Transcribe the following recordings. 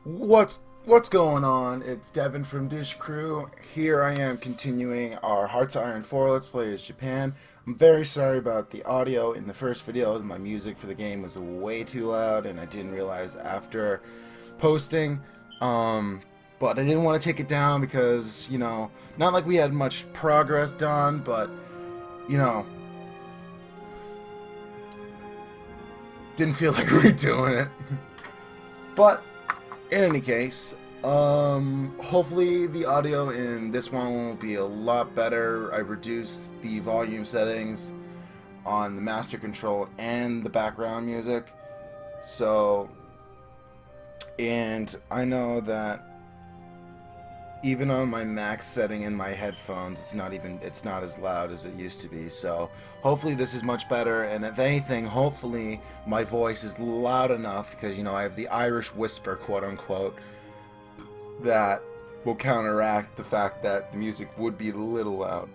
What's going on? It's Devin from Dish Crew. Here I am continuing our Hearts of Iron 4 Let's Play as Japan. I'm very sorry about the audio in the first video. My music for the game was way too loud and I didn't realize after posting. But I didn't want to take it down because, not like we had much progress done, but, you know, didn't feel like redoing it. But in any case, hopefully the audio in this one will be a lot better. I reduced the volume settings on the master control and the background music. So, and I know that even on my max setting in my headphones, it's not as loud as it used to be. So hopefully this is much better, and if anything, hopefully my voice is loud enough, because I have the Irish whisper, quote unquote, that will counteract the fact that the music would be a little loud.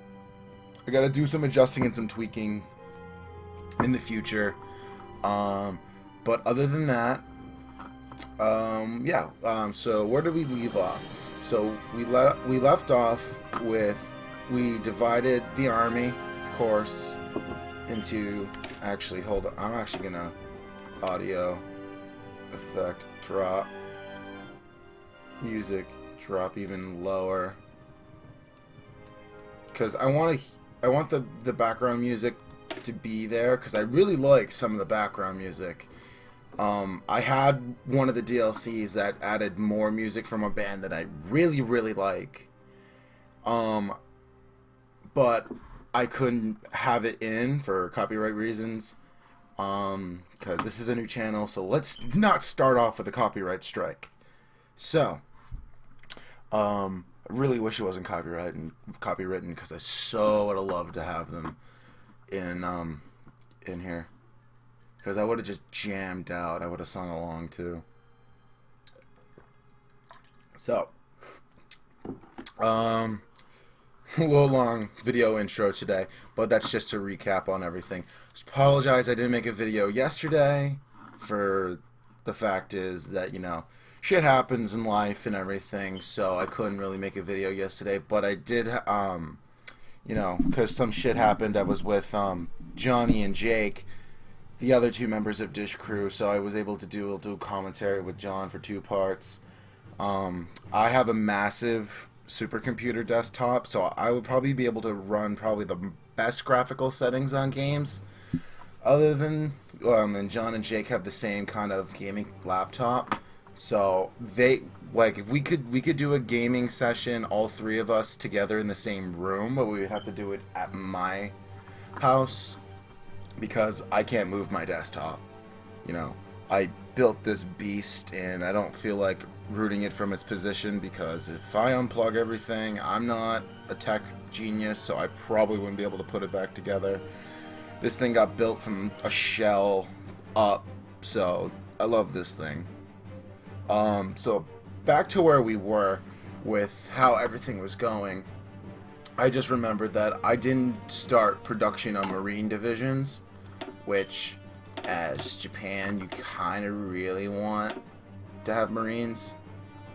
I gotta do some adjusting and some tweaking in the future, but other than that, so where did we leave off? So we left off with, we divided the army, of course, into, actually, hold on, I'm actually gonna audio effect drop, music drop even lower, because I want the background music to be there, because I really like some of the background music. I had one of the DLCs that added more music from a band that I really, really like. But I couldn't have it in for copyright reasons. Because this is a new channel, so let's not start off with a copyright strike. So, I really wish it wasn't copywritten, because I so would have loved to have them in here. Because I would have just jammed out. I would have sung along too. So, a little long video intro today, but that's just to recap on everything. Just apologize I didn't make a video yesterday. For the fact is that, shit happens in life and everything, so I couldn't really make a video yesterday. But I did, because some shit happened. I was with Johnny and Jake, the other two members of Dish Crew, so I was able to do commentary with John for 2 parts. I have a massive supercomputer desktop, so I would probably be able to run probably the best graphical settings on games. Other than, and John and Jake have the same kind of gaming laptop, so they, like, if we could do a gaming session, all 3 of us together in the same room, but we would have to do it at my house, because I can't move my desktop. I built this beast and I don't feel like rooting it from its position, because if I unplug everything, I'm not a tech genius, so I probably wouldn't be able to put it back together. This thing got built from a shell up, so I love this thing. So back to where we were with how everything was going. I just remembered that I didn't start production on Marine divisions, which, as Japan, you kind of really want to have Marines,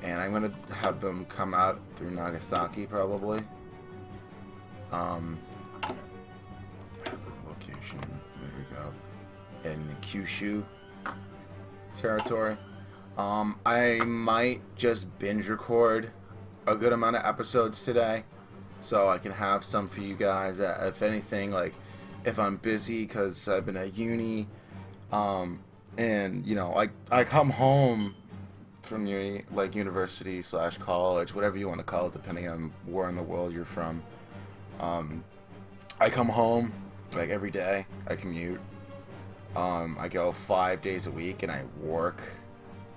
and I'm going to have them come out through Nagasaki, probably. Location, there we go, in the Kyushu territory. I might just binge record a good amount of episodes today, so I can have some for you guys. If anything, like, if I'm busy, because I've been at uni, and, I come home from uni, like university / college, whatever you want to call it, depending on where in the world you're from. I come home, like, every day. I commute. I go 5 days a week, and I work,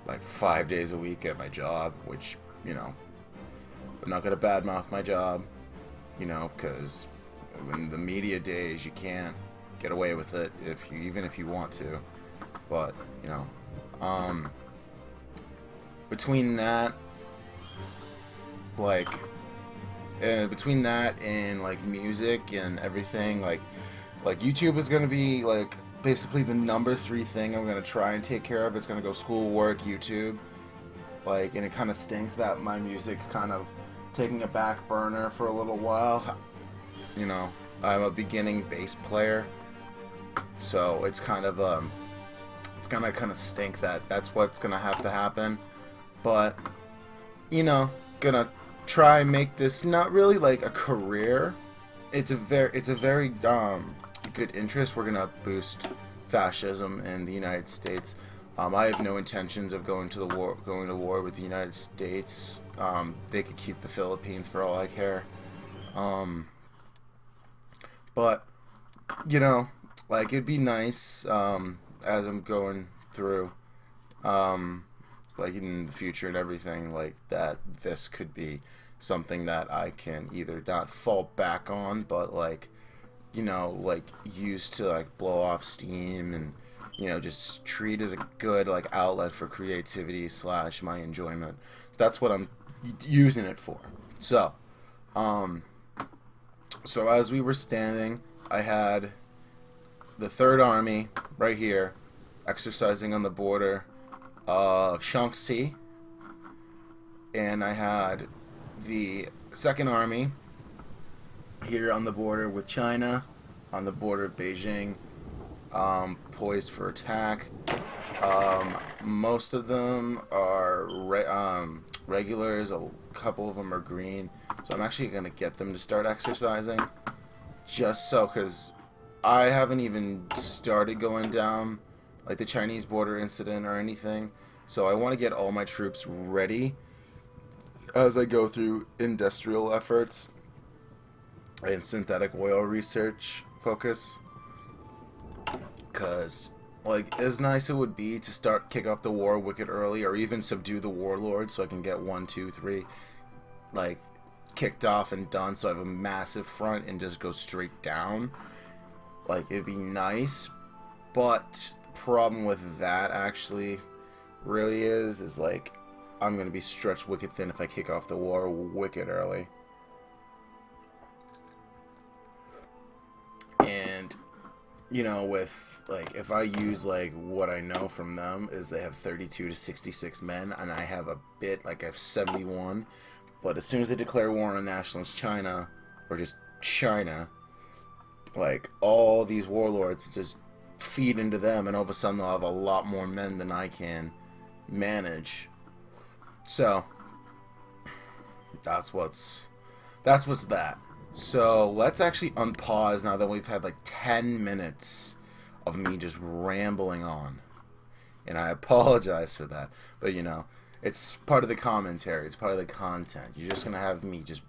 like, 5 days a week at my job, which, I'm not going to badmouth my job, because in the media days, you can't get away with it even if you want to. But, between that, like, and like music and everything, like YouTube is gonna be like basically the number 3 thing I'm gonna try and take care of. It's gonna go school, work, YouTube, Like, and it kind of stinks that my music's kind of taking a back burner for a little while. You know, I'm a beginning bass player, so it's kind of it's gonna kind of stink that that's what's gonna have to happen. But you know, gonna try and make this not really like a career. It's a very good interest. We're gonna boost fascism in the United States. I have no intentions of going to war with the United States. They could keep the Philippines for all I care. Um, but you know, like it'd be nice as I'm going through, um, like in the future and everything like that. This could be something that I can either not fall back on, but like like use to like blow off steam and just treat as a good like outlet for creativity slash my enjoyment. That's what I'm using it for. So, um, so as we were standing, I had the Third Army right here, exercising on the border of Shaanxi, and I had the Second Army here on the border with China, on the border of Beijing, poised for attack. Most of them are regulars. A couple of them are green. So I'm actually going to get them to start exercising. Just so, because I haven't even started going down like the Chinese border incident or anything. So I want to get all my troops ready as I go through industrial efforts and synthetic oil research focus. Because, like, as nice it would be to kick off the war wicked early, or even subdue the warlords so I can get 1, 2, 3, like, kicked off and done, so I have a massive front and just go straight down. Like, it'd be nice, but the problem with that actually really is like, I'm gonna be stretched wicked thin if I kick off the war wicked early. And with like, if I use like what I know from them is they have 32 to 66 men, and I have I have 71. But as soon as they declare war on nationalist China, or just China, like all these warlords just feed into them, and all of a sudden they'll have a lot more men than I can manage. So that's what's that. So let's actually unpause now that we've had like 10 minutes of me just rambling on. And I apologize for that. But it's part of the commentary. It's part of the content. You're just going to have me just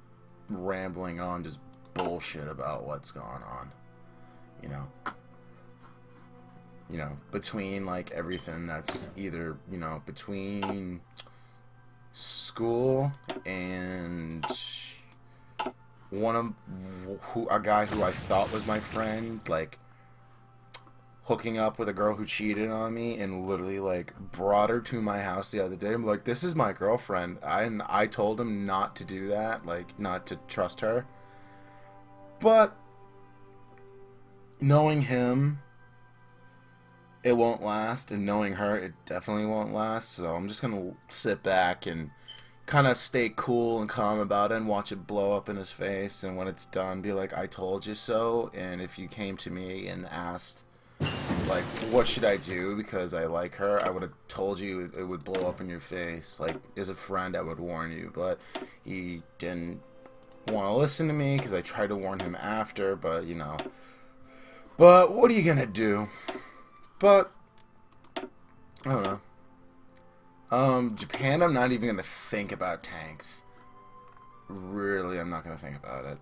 rambling on, just bullshit about what's going on. Between like everything that's either, between school and a guy who I thought was my friend, like hooking up with a girl who cheated on me and literally like brought her to my house the other day. I'm like, this is my girlfriend. I told him not to do that, like not to trust her. But knowing him, it won't last, and knowing her, it definitely won't last. So I'm just gonna sit back and kind of stay cool and calm about it and watch it blow up in his face, and when it's done be like, I told you so. And if you came to me and asked like what should I do because I like her, I would have told you it would blow up in your face. Like, as a friend I would warn you, but he didn't want to listen to me because I tried to warn him after. But but what are you gonna do? But I don't know. Japan, I'm not even gonna think about tanks. Really, I'm not gonna think about it.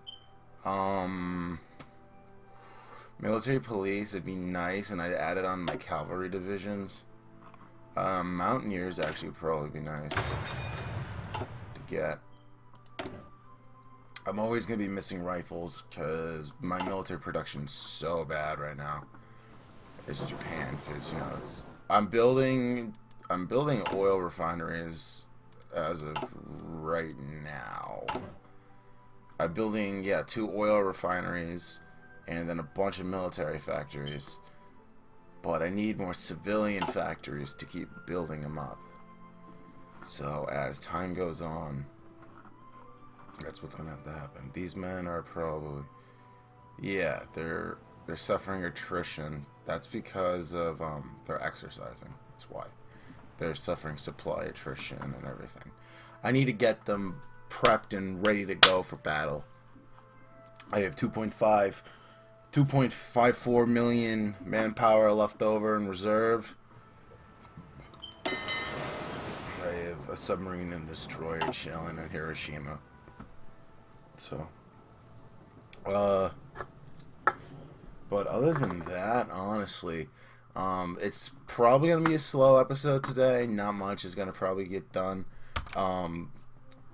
Military police, it'd be nice, and I'd add it on my cavalry divisions. Mountaineers actually would probably be nice to get. I'm always gonna be missing rifles because my military production's so bad right now. It's Japan, because I'm building oil refineries as of right now. I'm building 2 oil refineries and then a bunch of military factories. But I need more civilian factories to keep building them up. So as time goes on, that's what's gonna have to happen. These men are probably, yeah, they're suffering attrition. That's because of they're exercising. That's why they're suffering supply attrition and everything. I need to get them prepped and ready to go for battle. I have 2.54 million manpower left over in reserve. I have a submarine and destroyer chilling in Hiroshima. So, but other than that, honestly, it's probably gonna be a slow episode today. Not much is gonna probably get done,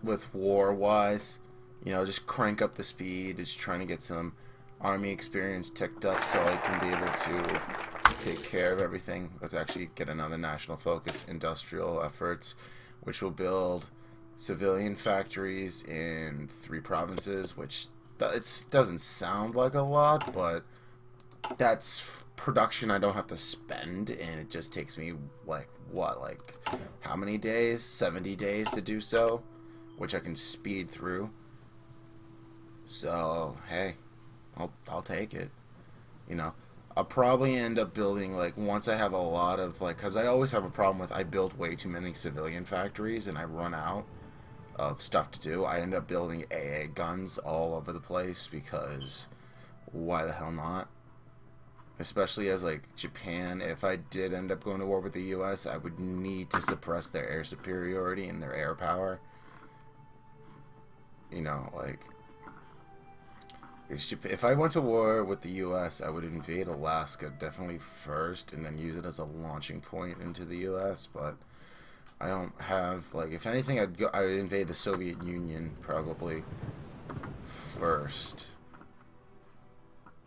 with war wise. You know, just crank up the speed. Just trying to get some army experience ticked up so I can be able to take care of everything. Let's actually get another national focus industrial efforts, which will build civilian factories in 3 provinces, which it doesn't sound like a lot, but that's production I don't have to spend, and it just takes me like how many days? 70 days to do so, which I can speed through. So hey, I'll take it. You know, I'll probably end up building, like, once I have a lot of, like, because I always have a problem with I build way too many civilian factories and I run out of stuff to do. I end up building AA guns all over the place because why the hell not? Especially as, like, Japan, if I did end up going to war with the US, I would need to suppress their air superiority and their air power. You know, like, if I went to war with the US, I would invade Alaska definitely first and then use it as a launching point into the US, but I don't have, like, if anything, I would invade the Soviet Union probably first.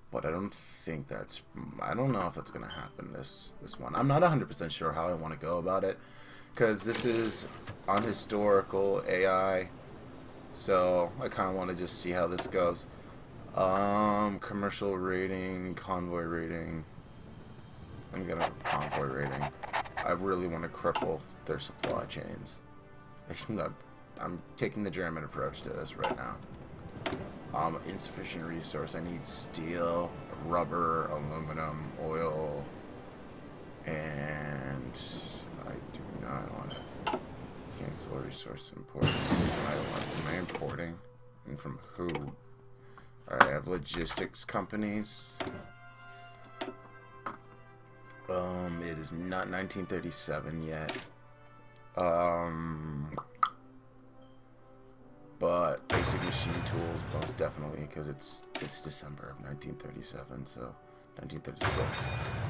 But I don't think I don't know if that's going to happen this one. I'm not 100% sure how I want to go about it, because this is on historical AI, so I kind of want to just see how this goes. Commercial rating, convoy rating. I'm gonna convoy rating. I really want to cripple their supply chains. I'm taking the German approach to this right now. Insufficient resource. I need steel, rubber, aluminum, oil, and I do not want to cancel resource imports. Am I importing? And from who? Alright, I have logistics companies. It is not 1937 yet. But basic machine tools, most definitely, because it's December of 1937, so 1936.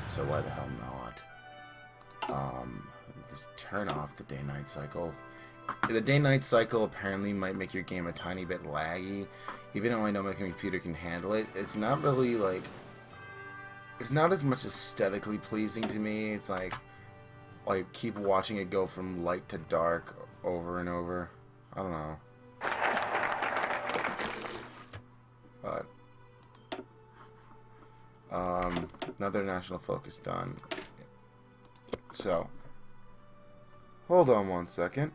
So why the hell not? Just turn off the day-night cycle. The day-night cycle apparently might make your game a tiny bit laggy, even though I know my computer can handle it. It's not really, like, it's not as much aesthetically pleasing to me. It's like keep watching it go from light to dark over and over. I don't know. But another national focus done. So hold on one second.